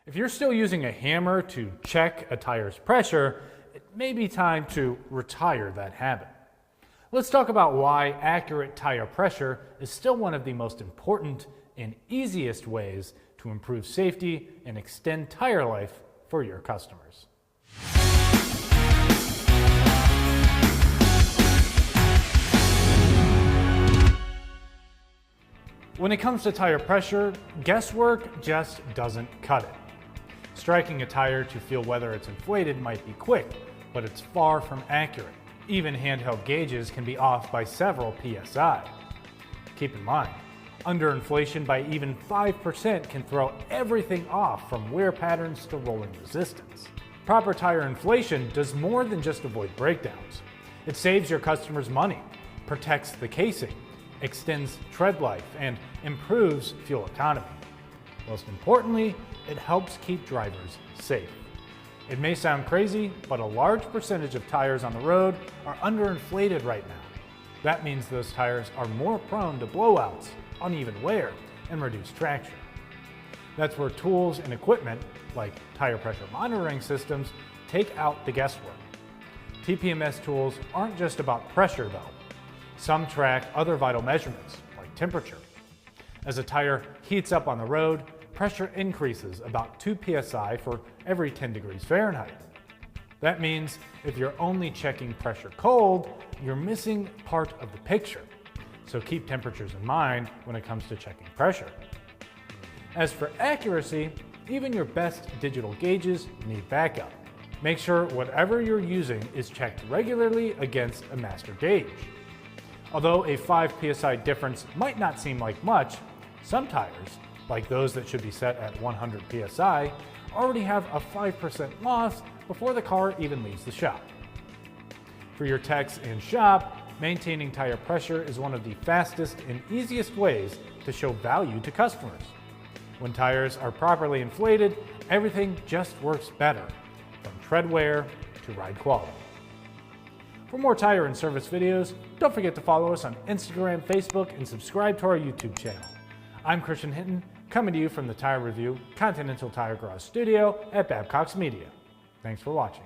If you're still using a hammer to check a tire's pressure, it may be time to retire that habit. Let's talk about why accurate tire pressure is still one of the most important and easiest ways to improve safety and extend tire life for your customers. When it comes to tire pressure, guesswork just doesn't cut it. Striking a tire to feel whether it's inflated might be quick, but it's far from accurate. Even handheld gauges can be off by several psi. Keep in mind, underinflation by even 5% can throw everything off from wear patterns to rolling resistance. Proper tire inflation does more than just avoid breakdowns. It saves your customers money, protects the casing, extends tread life, and improves fuel economy. Most importantly, it helps keep drivers safe. It may sound crazy, but a large percentage of tires on the road are underinflated right now. That means those tires are more prone to blowouts, uneven wear, and reduced traction. That's where tools and equipment, like tire pressure monitoring systems, take out the guesswork. TPMS tools aren't just about pressure though. Some track other vital measurements, like temperature. As a tire heats up on the road, pressure increases about 2 psi for every 10 degrees Fahrenheit. That means if you're only checking pressure cold, you're missing part of the picture. So keep temperatures in mind when it comes to checking pressure. As for accuracy, even your best digital gauges need backup. Make sure whatever you're using is checked regularly against a master gauge. Although a 5 psi difference might not seem like much, some tires, like those that should be set at 100 psi, already have a 5% loss before the car even leaves the shop. For your techs in shop, maintaining tire pressure is one of the fastest and easiest ways to show value to customers. When tires are properly inflated, everything just works better, from tread wear to ride quality. For more tire and service videos, don't forget to follow us on Instagram, Facebook, and subscribe to our YouTube channel. I'm Christian Hinton, coming to you from the Tire Review Continental Tire Garage Studio at Babcock's Media. Thanks for watching.